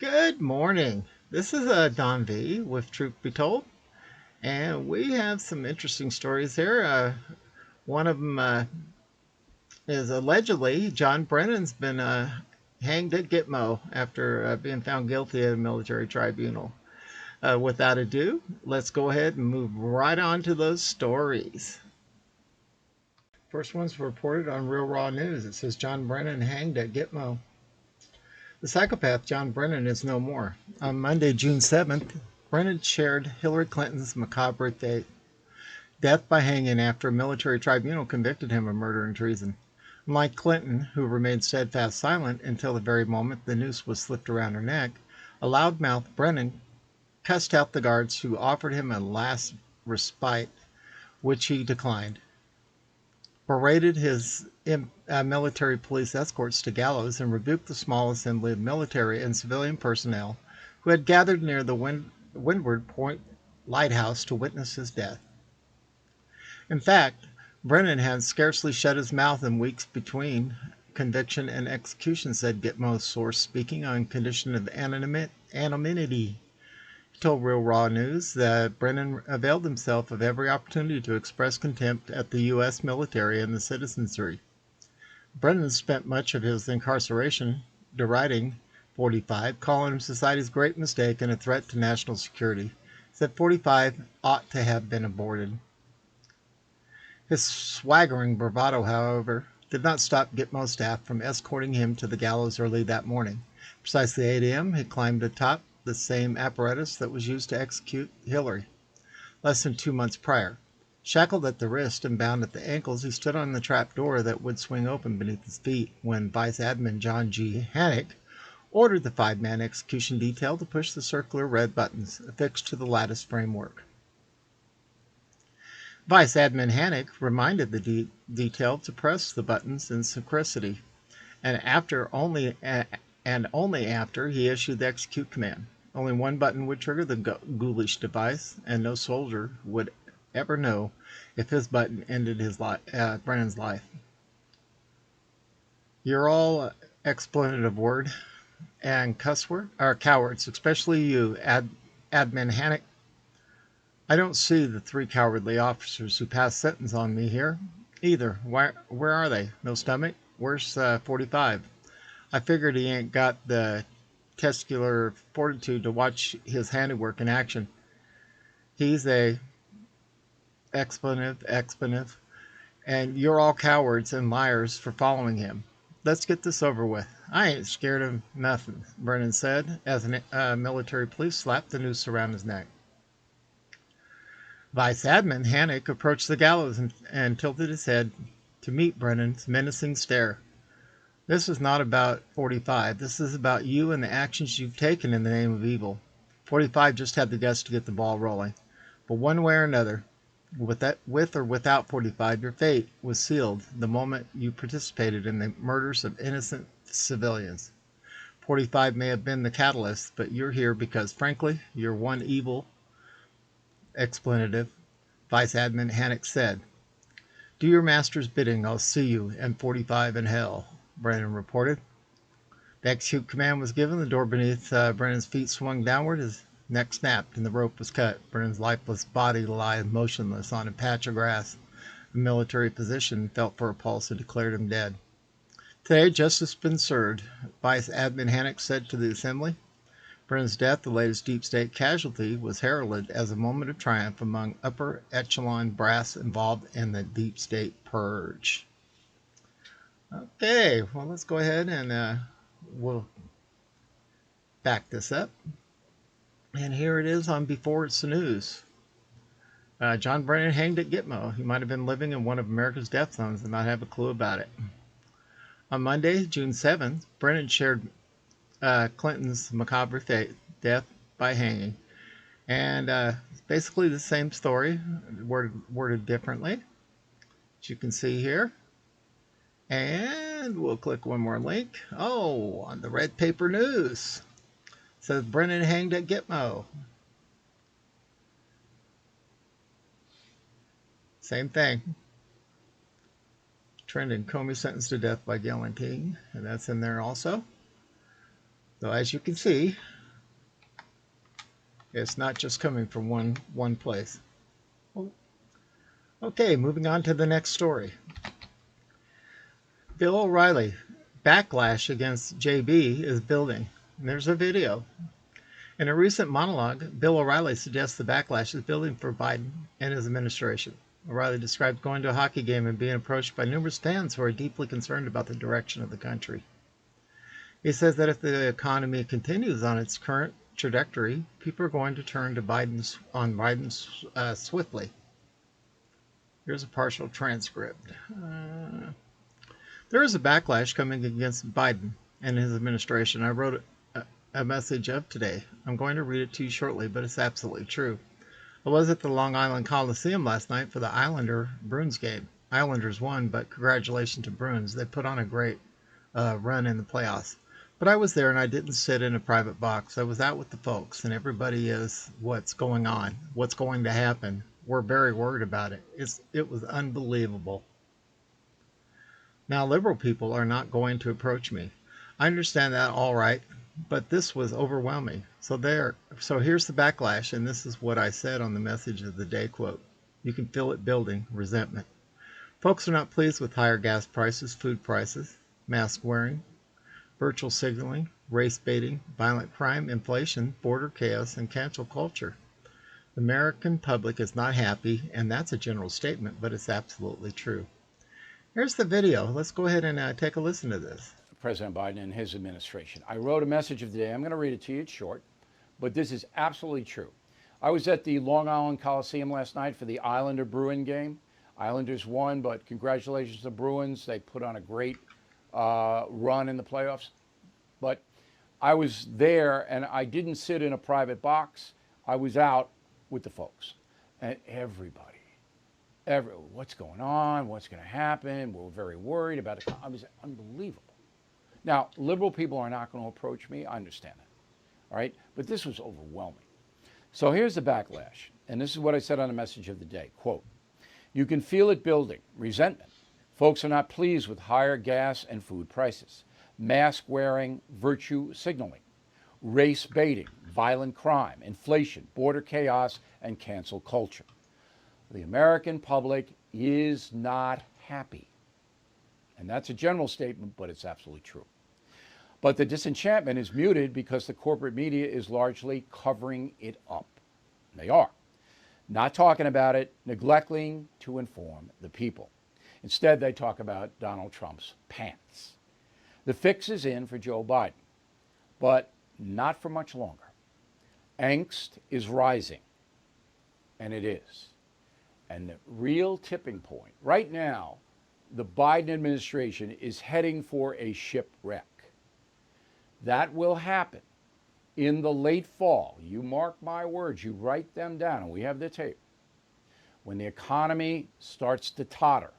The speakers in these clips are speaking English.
Good morning. This is Don V with Truth Be Told, and we have some interesting stories here. One of them is allegedly John Brennan's been hanged at Gitmo after being found guilty at a military tribunal. Without ado, let's go ahead and move right on to those stories. First one's reported on Real Raw News. It says John Brennan hanged at Gitmo. The psychopath John Brennan is no more. On Monday, June 7th, Brennan shared Hillary Clinton's macabre fate, death by hanging after a military tribunal convicted him of murder and treason. Unlike Clinton, who remained steadfast silent until the very moment the noose was slipped around her neck, a loudmouthed Brennan cussed out the guards who offered him a last respite, which he declined, berated his military police escorts to gallows, and rebuked the small assembly of military and civilian personnel who had gathered near the Windward Point Lighthouse to witness his death. In fact, Brennan had scarcely shut his mouth in weeks between conviction and execution, said Gitmo's source, speaking on condition of anonymity. He told Real Raw News that Brennan availed himself of every opportunity to express contempt at the U.S. military and the citizenry. Brennan spent much of his incarceration deriding 45, calling him society's great mistake and a threat to national security. He said 45 ought to have been aborted. His swaggering bravado, however, did not stop Gitmo's staff from escorting him to the gallows early that morning. Precisely 8 a.m., he climbed atop the same apparatus that was used to execute Hillary less than 2 months prior. Shackled at the wrist and bound at the ankles, he stood on the trap door that would swing open beneath his feet when Vice Admin John G. Hannock ordered the 5-man execution detail to push the circular red buttons affixed to the lattice framework. Vice Admin Hannock reminded the detail to press the buttons in synchronicity, and only after he issued the execute command. Only one button would trigger the ghoulish device, and no soldier would ever know if his button ended Brennan's life. You're all explanative word and cuss word are cowards, especially you, Admin Hannock. I don't see the 3 cowardly officers who passed sentence on me here either. Where are they? No stomach? Where's 45? I figured he ain't got the testicular fortitude to watch his handiwork in action. He's a expletive, and you're all cowards and liars for following him. Let's get this over with. I ain't scared of nothing, Brennan said, as military police slapped the noose around his neck. Vice Admin Hannock approached the gallows and tilted his head to meet Brennan's menacing stare. This is not about 45. This is about you and the actions you've taken in the name of evil. 45 just had the guts to get the ball rolling. But one way or another, with or without 45, your fate was sealed the moment you participated in the murders of innocent civilians. 45 may have been the catalyst, but you're here because, frankly, you're one evil expletive, Vice Admin Hannock said. Do your master's bidding. I'll see you and 45 in hell, Brennan reported. The execute command was given. The door beneath Brennan's feet swung downward. His neck snapped and the rope was cut. Brennan's lifeless body lay motionless on a patch of grass. A military physician felt for a pulse and declared him dead. Today, justice has been served, Vice Admin Hannock said to the assembly. Brennan's death, the latest deep state casualty, was heralded as a moment of triumph among upper echelon brass involved in the deep state purge. Okay, well, let's go ahead and we'll back this up. And here it is on Before It's the News. John Brennan hanged at Gitmo. He might have been living in one of America's death zones and not have a clue about it. On Monday, June 7th, Brennan shared Clinton's macabre fate, death by hanging. And it's basically the same story, worded differently, as you can see here. And we'll click one more link. Oh, on the red paper news. It says Brennan hanged at Gitmo. Same thing. Trending, Comey sentenced to death by guillotine. And that's in there also. So as you can see, it's not just coming from one place. Okay, moving on to the next story. Bill O'Reilly, backlash against JB is building. And there's a video. In a recent monologue, Bill O'Reilly suggests the backlash is building for Biden and his administration. O'Reilly described going to a hockey game and being approached by numerous fans who are deeply concerned about the direction of the country. He says that if the economy continues on its current trajectory, people are going to turn to Biden swiftly. Here's a partial transcript. There is a backlash coming against Biden and his administration. I wrote a message of today. I'm going to read it to you shortly, but it's absolutely true. I was at the Long Island Coliseum last night for the Islander-Bruins game. Islanders won, but congratulations to Bruins. They put on a great run in the playoffs. But I was there, and I didn't sit in a private box. I was out with the folks, and everybody is what's going on, what's going to happen. We're very worried about it. It was unbelievable. Now, liberal people are not going to approach me. I understand that all right, but this was overwhelming. So here's the backlash, and this is what I said on the message of the day quote. You can feel it building, resentment. Folks are not pleased with higher gas prices, food prices, mask wearing, virtual signaling, race baiting, violent crime, inflation, border chaos, and cancel culture. The American public is not happy, and that's a general statement, but it's absolutely true. Here's the video. Let's go ahead and take a listen to this. President Biden and his administration. I wrote a message of the day. I'm going to read it to you. It's short, but this is absolutely true. I was at the Long Island Coliseum last night for the Islander-Bruin game. Islanders won, but congratulations to Bruins. They put on a great run in the playoffs. But I was there, and I didn't sit in a private box. I was out with the folks. And everybody, what's going on? What's going to happen? We're very worried about it. I was unbelievable. Now, liberal people are not going to approach me. I understand that. All right? But this was overwhelming. So here's the backlash. And this is what I said on the message of the day. Quote, you can feel it building. Resentment. Folks are not pleased with higher gas and food prices. Mask wearing, virtue signaling. Race baiting, violent crime, inflation, border chaos, and cancel culture. The American public is not happy. And that's a general statement, but it's absolutely true. But the disenchantment is muted because the corporate media is largely covering it up. They are. Not talking about it, neglecting to inform the people. Instead, they talk about Donald Trump's pants. The fix is in for Joe Biden, but not for much longer. Angst is rising, and it is. And the real tipping point, right now, the Biden administration is heading for a shipwreck. That will happen in the late fall. You mark my words, you write them down, and we have the tape. When the economy starts to totter,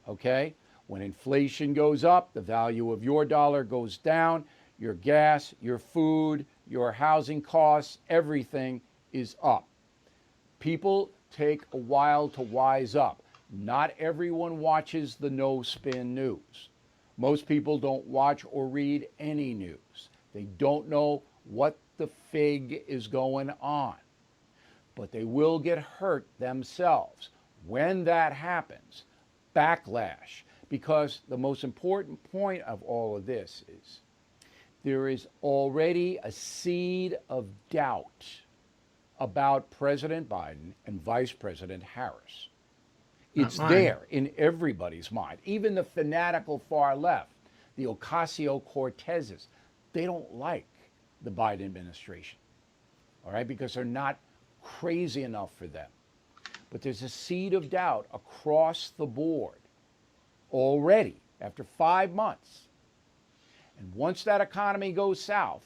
okay? When inflation goes up, the value of your dollar goes down, your gas, your food, your housing costs, everything is up. People take a while to wise up. Not everyone watches the no-spin news. Most people don't watch or read any news. They don't know what the fig is going on. But they will get hurt themselves. When that happens, backlash. Because the most important point of all of this is there is already a seed of doubt about President Biden and Vice President Harris. It's there in everybody's mind. Even the fanatical far left, the Ocasio-Cortezes, they don't like the Biden administration, all right, because they're not crazy enough for them. But there's a seed of doubt across the board already after 5 months. And once that economy goes south,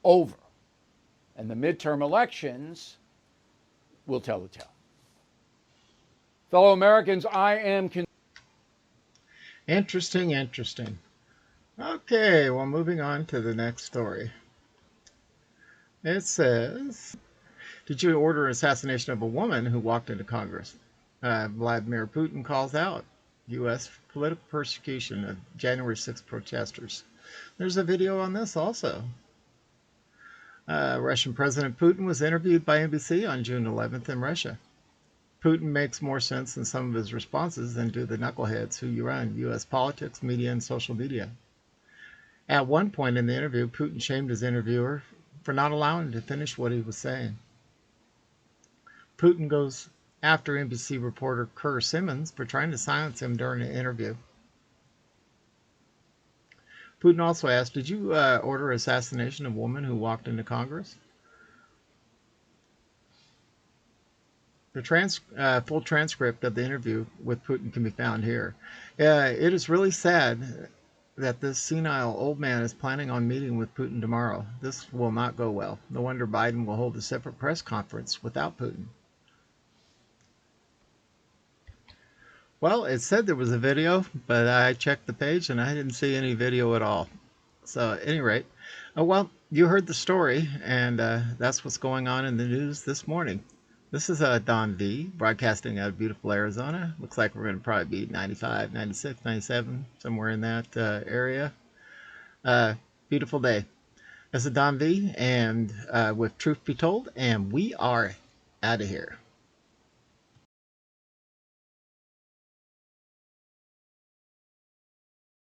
over. And the midterm elections will tell the tale. Fellow Americans, I am... Interesting. Okay, well, moving on to the next story. It says, did you order an assassination of a woman who walked into Congress? Vladimir Putin calls out U.S. political persecution of January 6th protesters. There's a video on this also. Russian President Putin was interviewed by NBC on June 11th in Russia. Putin makes more sense in some of his responses than do the knuckleheads who run U.S. politics, media, and social media. At one point in the interview, Putin shamed his interviewer for not allowing him to finish what he was saying. Putin goes after NBC reporter Kerr Simmons for trying to silence him during the interview. Putin also asked, "Did you order assassination of a woman who walked into Congress?" The full transcript of the interview with Putin can be found here. It is really sad that this senile old man is planning on meeting with Putin tomorrow. This will not go well. No wonder Biden will hold a separate press conference without Putin. Well, it said there was a video, but I checked the page and I didn't see any video at all. So at any rate, well, you heard the story, and that's what's going on in the news this morning. This is Don V, broadcasting out of beautiful Arizona. Looks like we're going to probably be 95, 96, 97, somewhere in that area. Beautiful day. This is Don V, and with Truth Be Told, and we are out of here.